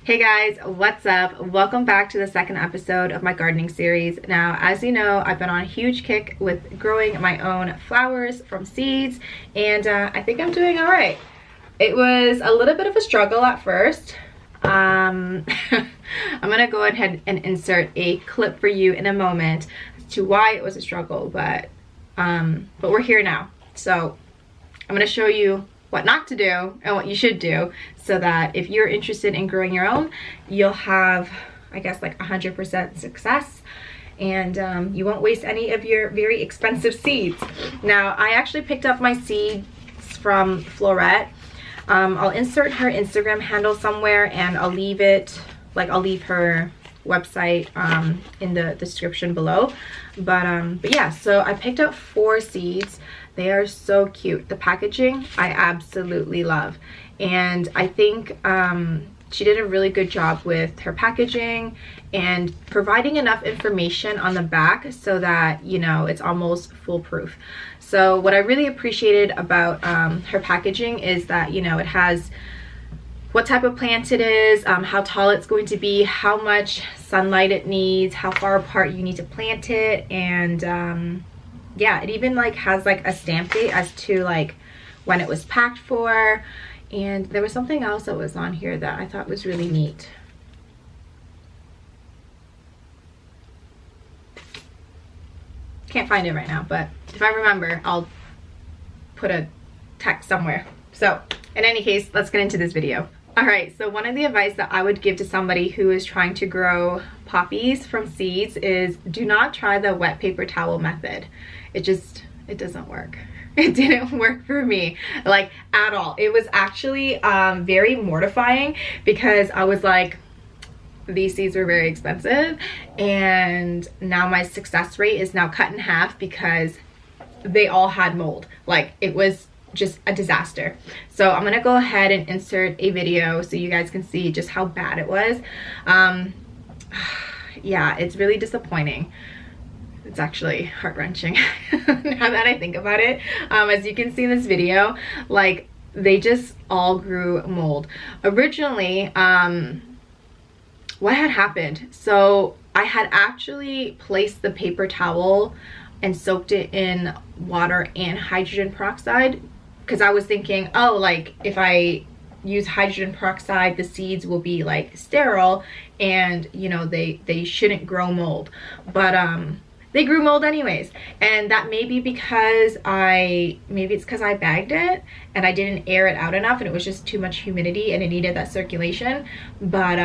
Hey guys, what's up? Welcome back to the second episode of my gardening series. Now, as you know, I've been on a huge kick with growing my own flowers from seeds, and I think I'm doing all right. It was a little bit of a struggle at first. I'm gonna go ahead and insert a clip for you in a moment as to why it was a struggle, but we're here now. So I'm gonna show you what not to do and what you should do so that if you're interested in growing your own, you'll have, I guess, like 100% success, and you won't waste any of your very expensive seeds. Now, I actually picked up my seeds from Florette. I'll insert her Instagram handle somewhere, and I'll leave her website in the description below. But yeah, so I picked up 4 seeds. They are so cute. The packaging I absolutely love, and I think she did a really good job with her packaging and providing enough information on the back so that, you know, it's almost foolproof. So what I really appreciated about her packaging is that, you know, it has what type of plant it is, how tall it's going to be, how much sunlight it needs, how far apart you need to plant it, and yeah, it even like has like a stamp date as to like when it was packed for. And there was something else that was on here that I thought was really neat. Can't find it right now, but if I remember, I'll put a text somewhere. So in any case, let's get into this video. All right, so one of the advice that I would give to somebody who is trying to grow poppies from seeds is do not try the wet paper towel method. It doesn't work. It didn't work for me, like, at all. It was actually very mortifying because I was like, these seeds were very expensive, and now my success rate is now cut in half because they all had mold. Like, it was just a disaster. So I'm gonna go ahead and insert a video so you guys can see just how bad it was. Yeah, it's really disappointing. It's actually heart-wrenching now that I think about it. As you can see in this video, like, they just all grew mold. Originally, what had happened, so I had actually placed the paper towel and soaked it in water and hydrogen peroxide, because I was thinking, oh, like, if I use hydrogen peroxide, the seeds will be like sterile and, you know, they shouldn't grow mold. But they grew mold anyways, and that may be because maybe it's because I bagged it and I didn't air it out enough, and it was just too much humidity and it needed that circulation. But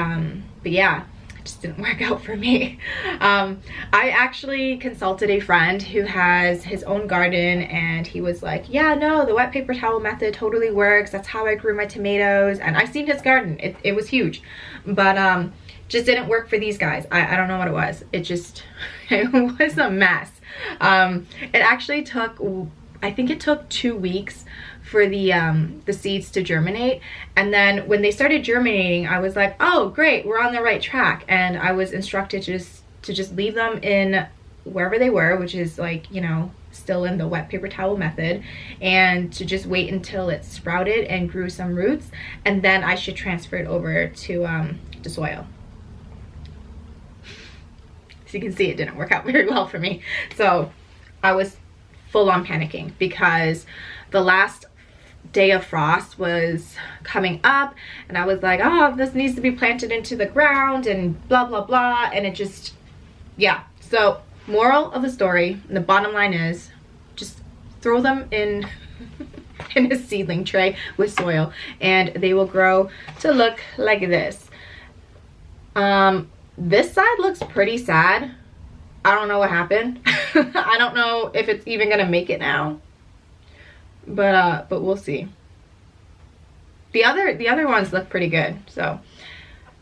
yeah, it just didn't work out for me. I actually consulted a friend who has his own garden, and he was like, yeah, no, the wet paper towel method totally works. That's how I grew my tomatoes. And I've seen his garden. It was huge, but just didn't work for these guys. I don't know what it was. It was a mess. It actually took, I think it took 2 weeks for the seeds to germinate, and then when they started germinating, I was like, oh great, we're on the right track. And I was instructed to just leave them in wherever they were, which is, like, you know, still in the wet paper towel method, and to just wait until it sprouted and grew some roots, and then I should transfer it over to soil. So you can see it didn't work out very well for me. So I was full on panicking because the last day of frost was coming up, and I was like, oh, this needs to be planted into the ground and blah blah blah, and it just, yeah. So moral of the story, the bottom line is just throw them in in a seedling tray with soil, and they will grow to look like this. This side looks pretty sad. I don't know what happened. I don't know if it's even gonna make it now, but we'll see. The other ones look pretty good. So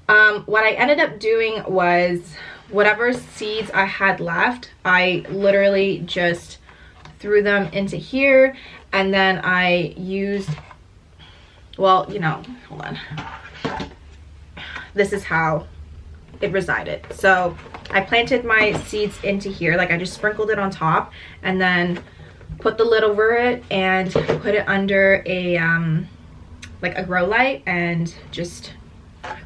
what I ended up doing was, whatever seeds I had left, I literally just threw them into here, and then I used, well, you know, hold on. This is how it resided. So I planted my seeds into here, like I just sprinkled it on top, and then put the lid over it and put it under a like a grow light, and just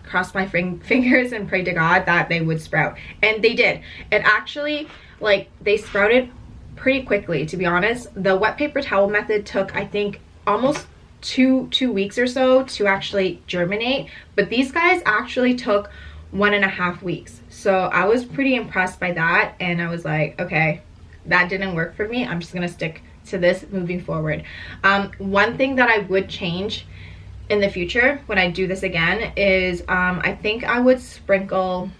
crossed my fingers and prayed to God that they would sprout, and they did. It actually, like, they sprouted pretty quickly, to be honest. The wet paper towel method took, I think, almost two weeks or so to actually germinate, but these guys actually took 1.5 weeks. So I was pretty impressed by that, and I was like, okay, that didn't work for me. I'm just gonna stick to this moving forward. One thing that I would change in the future when I do this again is I think I would sprinkle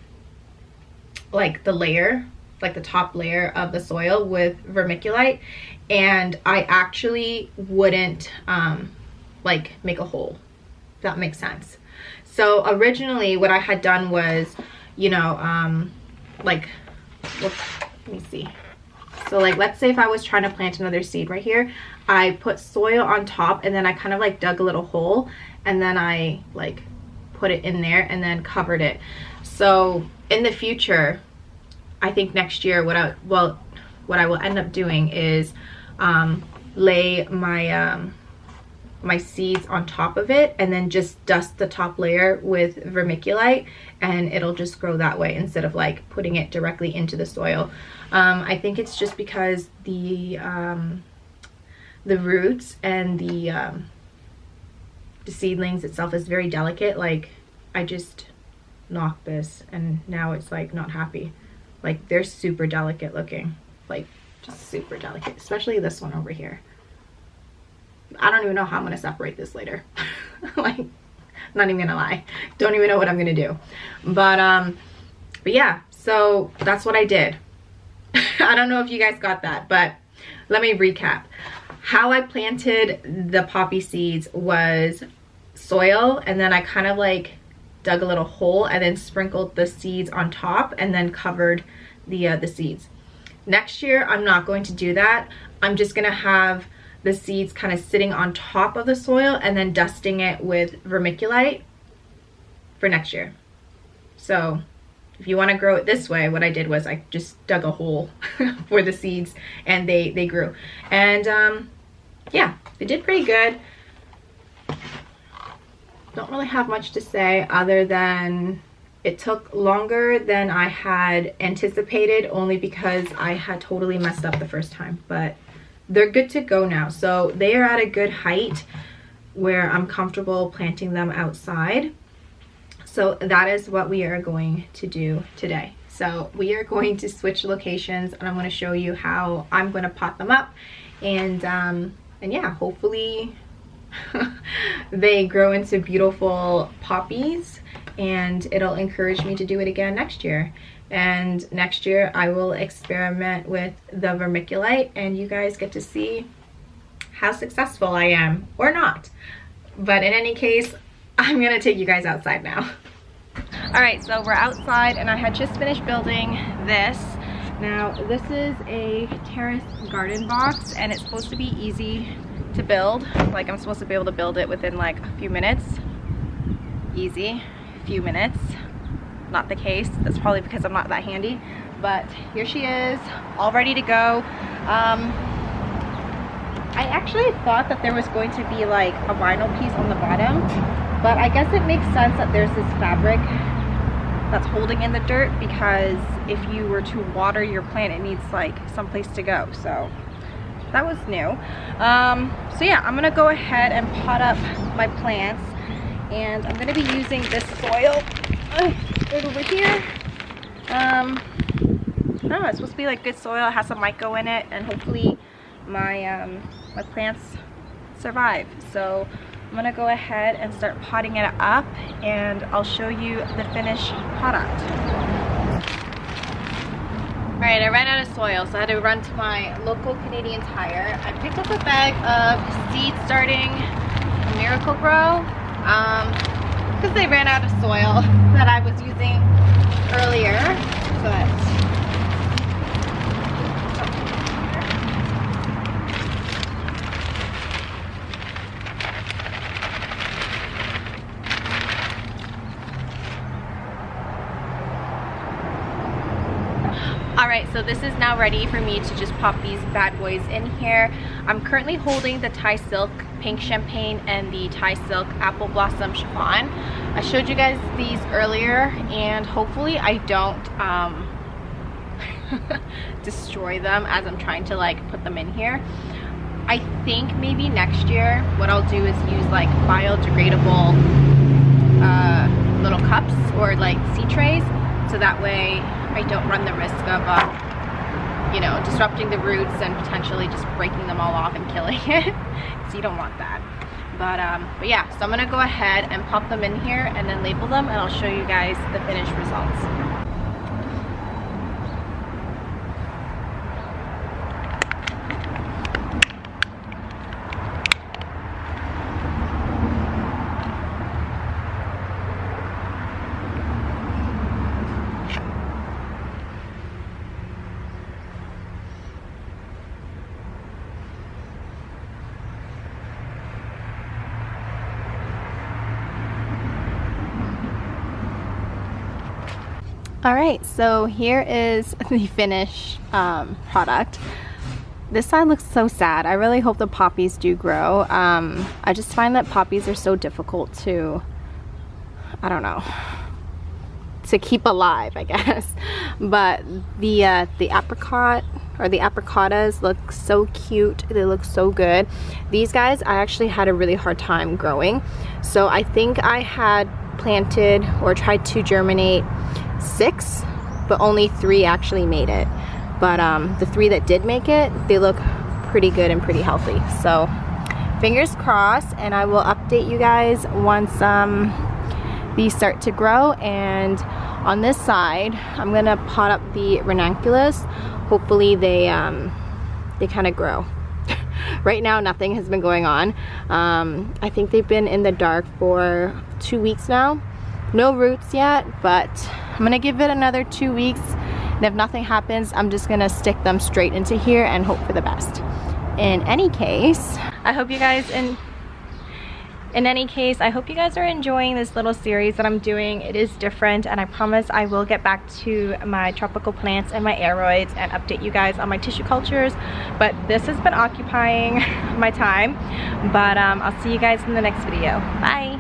like the layer, like the top layer of the soil with vermiculite, and I actually wouldn't like make a hole, if that makes sense. So originally what I had done was, you know, like, let me see. So like, let's say if I was trying to plant another seed right here, I put soil on top, and then I kind of like dug a little hole, and then I like put it in there and then covered it. So in the future, I think next year what I will end up doing is lay my my seeds on top of it, and then just dust the top layer with vermiculite, and it'll just grow that way instead of like putting it directly into the soil. I think it's just because the roots and the seedlings itself is very delicate. Like, I just knocked this and now it's like not happy. Like, they're super delicate looking, like just super delicate, especially this one over here. I don't even know how I'm gonna separate this later. Like, not even gonna lie, don't even know what I'm gonna do. But yeah, so that's what I did. I don't know if you guys got that, but let me recap. How I planted the poppy seeds was soil, and then I kind of like dug a little hole and then sprinkled the seeds on top and then covered the seeds. Next year, I'm not going to do that. I'm just gonna have the seeds kind of sitting on top of the soil and then dusting it with vermiculite for next year. So if you want to grow it this way, what I did was I just dug a hole for the seeds, and they grew. And yeah, they did pretty good. Don't really have much to say other than it took longer than I had anticipated, only because I had totally messed up the first time. But they're good to go now. So they are at a good height where I'm comfortable planting them outside. So that is what we are going to do today. So we are going to switch locations, and I'm going to show you how I'm going to pot them up, and yeah, hopefully they grow into beautiful poppies, and it'll encourage me to do it again next year. And next year I will experiment with the vermiculite, and you guys get to see how successful I am or not. But in any case, I'm gonna take you guys outside now. All right, so we're outside, and I had just finished building this. Now, this is a terrace garden box, and it's supposed to be easy to build. Like, I'm supposed to be able to build it within like a few minutes. Easy, few minutes. Not the case. That's probably because I'm not that handy. But here she is, all ready to go. I actually thought that there was going to be like a vinyl piece on the bottom, but I guess it makes sense that there's this fabric that's holding in the dirt, because if you were to water your plant, it needs like someplace to go. So that was new. So yeah, I'm gonna go ahead and pot up my plants, and I'm gonna be using this soil right over here. I don't know, it's supposed to be like good soil. It has some myco in it, and hopefully my my plants survive. So I'm gonna go ahead and start potting it up, and I'll show you the finished product. All right, I ran out of soil, so I had to run to my local Canadian Tire. I picked up a bag of seed starting Miracle-Gro, because they ran out of soil that I was using earlier, but Alright, so this is now ready for me to just pop these bad boys in here. I'm currently holding the Thai Silk Pink Champagne and the Thai Silk Apple Blossom Chiffon. I showed you guys these earlier, and hopefully I don't destroy them as I'm trying to like put them in here. I think maybe next year what I'll do is use like biodegradable little cups or like seed trays, so that way I don't run the risk of you know, disrupting the roots and potentially just breaking them all off and killing it. So you don't want that. But yeah, so I'm gonna go ahead and pop them in here and then label them, and I'll show you guys the finished results. Alright, so here is the finished product. This side looks so sad. I really hope the poppies do grow. I just find that poppies are so difficult to, I don't know, to keep alive, I guess. But the apricot or the apricotas look so cute. They look so good. These guys I actually had a really hard time growing. So I think I had planted or tried to germinate 6, but only 3 actually made it. But the 3 that did make it, they look pretty good and pretty healthy. So fingers crossed, and I will update you guys once these start to grow. And on this side, I'm gonna pot up the ranunculus. Hopefully they kind of grow. Right now nothing has been going on. I think they've been in the dark for 2 weeks now. No roots yet, but I'm gonna give it another 2 weeks, and if nothing happens, I'm just gonna stick them straight into here and hope for the best. In any case, I hope you guys I hope you guys are enjoying this little series that I'm doing. It is different, and I promise I will get back to my tropical plants and my aeroids and update you guys on my tissue cultures. But this has been occupying my time. But I'll see you guys in the next video. Bye.